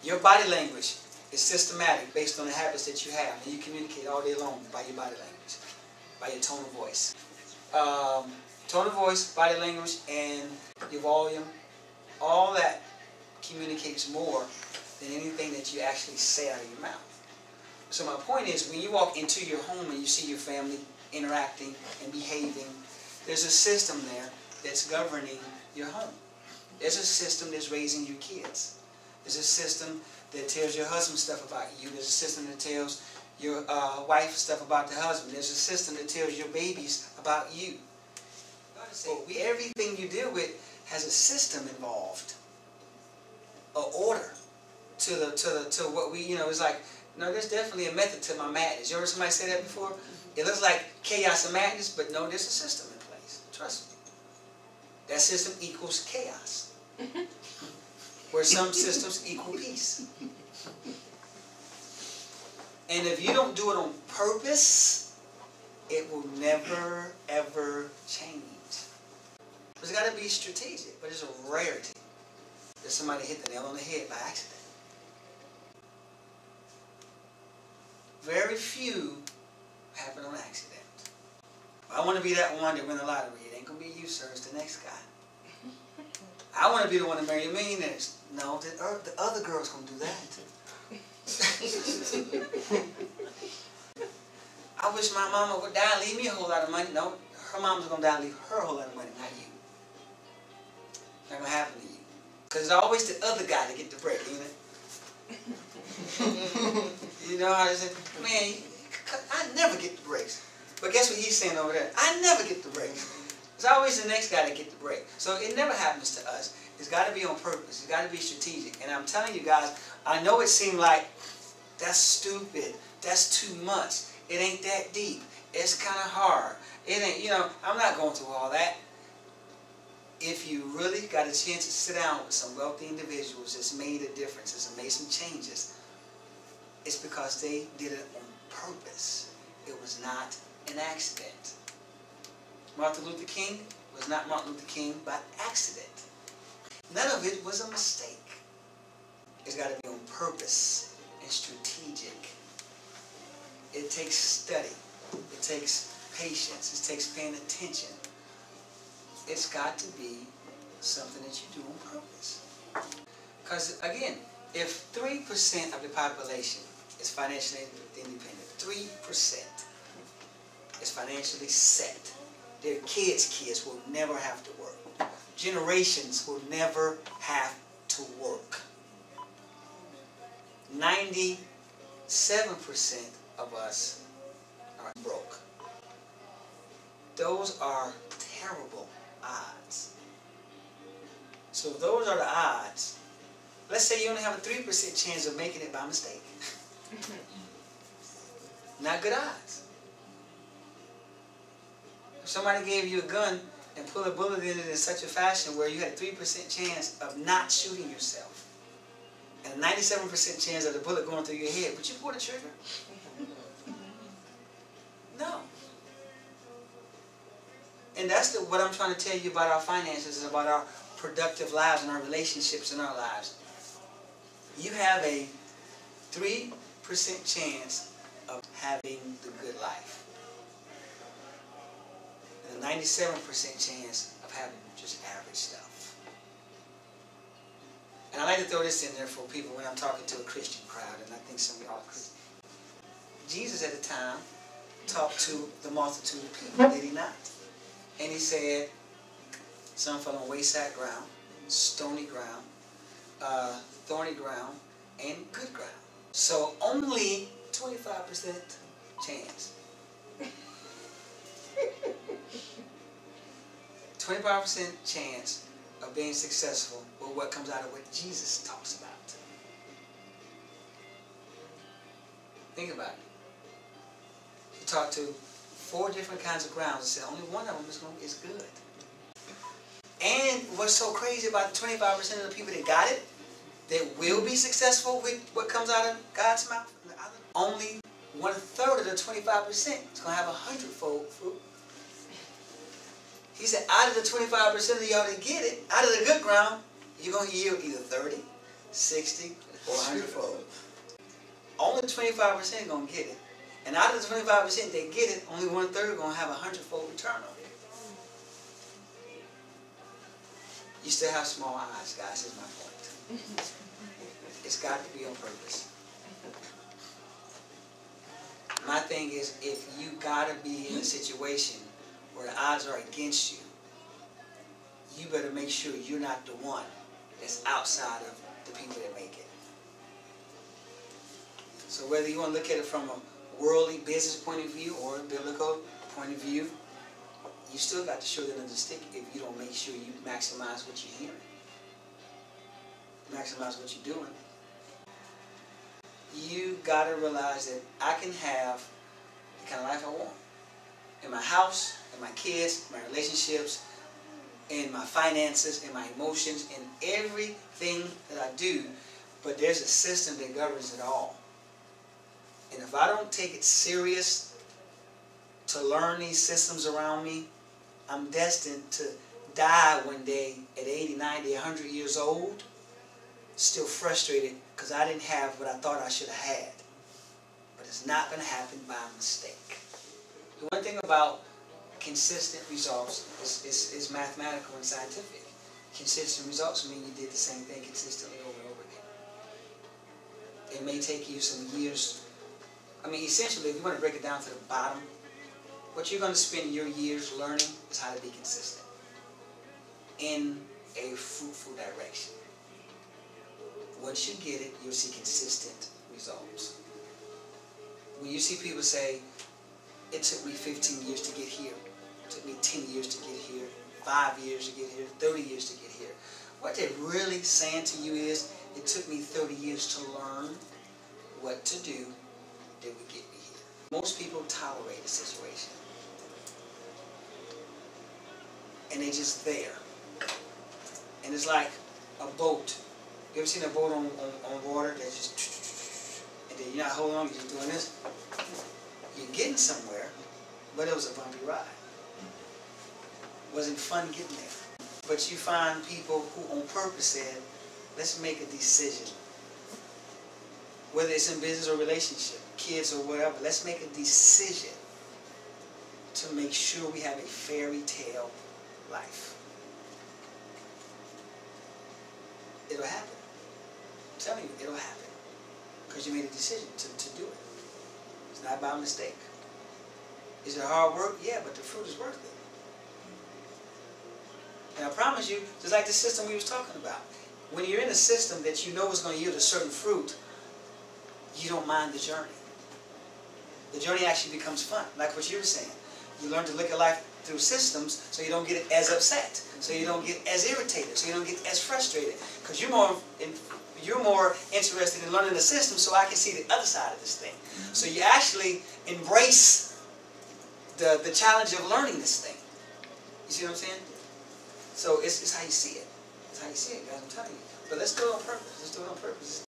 Your body language is systematic based on the habits that you have, and you communicate all day long by your body language, by your tone of voice. Tone of voice, body language, and your volume, all that communicates more than anything that you actually say out of your mouth. So my point is, when you walk into your home and you see your family interacting and behaving, there's a system there that's governing your home. There's a system that's raising your kids. There's a system that tells your husband stuff about you. There's a system that tells your wife stuff about the husband. There's a system that tells your babies about you. So everything you deal with has a system involved, an order to what we, it's like, no, there's definitely a method to my madness. You ever heard somebody say that before? It looks like chaos and madness, but no, there's a system in place. Trust me. That system equals chaos, where some systems equal peace. And if you don't do it on purpose, it will never, ever change. It's got to be strategic, but it's a rarity that somebody hit the nail on the head by accident. Very few happen on accident. I want to be that one that win the lottery. It ain't going to be you, sir. It's the next guy. I want to be the one to marry a millionaire. No, the other girl's going to do that. I wish my mama would die and leave me a whole lot of money. No, her mama's going to die and leave her a whole lot of money, not you. Not going to happen to you. Because it's always the other guy to get the break, isn't it? You know how they say, man, I never get the breaks. But guess what he's saying over there? I never get the breaks. It's always the next guy to get the break. So it never happens to us. It's got to be on purpose. It's got to be strategic. And I'm telling you guys, I know it seemed like that's stupid. That's too much. It ain't that deep. It's kind of hard. It ain't, I'm not going through all that. If you really got a chance to sit down with some wealthy individuals that's made a difference, that's made some changes, it's because they did it on purpose. It was not an accident. Martin Luther King was not Martin Luther King by accident. None of it was a mistake. It's got to be on purpose and strategic. It takes study. It takes patience. It takes paying attention. It's got to be something that you do on purpose. Because, again, if 3% of the population is financially independent, 3% is financially set, their kids will never have to work. Generations will never have to work. 97% of us are broke. Those are terrible odds. So if those are the odds, let's say you only have a 3% chance of making it by mistake. Not good odds. If somebody gave you a gun and pulled a bullet in it in such a fashion where you had a 3% chance of not shooting yourself and a 97% chance of the bullet going through your head, would you pull the trigger? No. And that's what I'm trying to tell you about our finances and about our productive lives and our relationships in our lives. You have a 3% chance of having the good life. And a 97% chance of having just average stuff. And I like to throw this in there for people when I'm talking to a Christian crowd, and I think some of y'all are Christian. Jesus at the time talked to the multitude of people, did he not? And he said, some fell on wayside ground, stony ground, thorny ground, and good ground. So only 25% chance. 25% chance of being successful with what comes out of what Jesus talks about. Think about it. He talked to 4 different kinds of grounds and said only one of them is good. And what's so crazy about the 25% of the people that got it, that will be successful with what comes out of God's mouth, only 1/3 of the 25% is going to have 100-fold fruit. He said out of the 25% of y'all that get it, out of the good ground, you're going to yield either 30, 60, or 100-fold. Only 25% going to get it. And out of the 25% they get it, only 1/3 going to have a 100-fold return on it. You still have small eyes, guys, is my point. It's got to be on purpose. My thing is, if you got to be in a situation where the odds are against you, you better make sure you're not the one that's outside of the people that make it. So whether you want to look at it from a worldly business point of view or a biblical point of view, you still got to show that on the stick if you don't make sure you maximize what you're hearing. Maximize what you're doing. You got to realize that I can have the kind of life I want. In my house, in my kids, my relationships, in my finances, in my emotions, in everything that I do. But there's a system that governs it all. And if I don't take it serious to learn these systems around me, I'm destined to die one day at 80, 90, 100 years old, still frustrated because I didn't have what I thought I should have had. But it's not going to happen by mistake. The one thing about consistent results is mathematical and scientific. Consistent results mean you did the same thing consistently over and over again. It may take you some years. I mean, essentially, if you want to break it down to the bottom, what you're going to spend your years learning is how to be consistent in a fruitful direction. Once you get it, you'll see consistent results. When you see people say, it took me 15 years to get here, it took me 10 years to get here, 5 years to get here, 30 years to get here, what they're really saying to you is, it took me 30 years to learn what to do that would get me here. Most people tolerate a situation. And they're just there. And it's like a boat. You ever seen a boat on water that's just, and then you're not holding on, you're just doing this? You're getting somewhere, but it was a bumpy ride. It wasn't fun getting there. But you find people who on purpose said, let's make a decision. Whether it's in business or relationship, kids or whatever, let's make a decision to make sure we have a fairy tale life. It'll happen. I'm telling you, it'll happen. Because you made a decision to do it. It's not by mistake. Is it hard work? Yeah, but the fruit is worth it. And I promise you, just like the system we was talking about, when you're in a system that you know is going to yield a certain fruit, you don't mind the journey. The journey actually becomes fun, like what you were saying. You learn to look at life through systems so you don't get as upset, so you don't get as irritated, so you don't get as frustrated. Because you're more interested in learning the system so I can see the other side of this thing. So you actually embrace the challenge of learning this thing. You see what I'm saying? So it's how you see it. It's how you see it, guys. I'm telling you. But let's do it on purpose. Let's do it on purpose.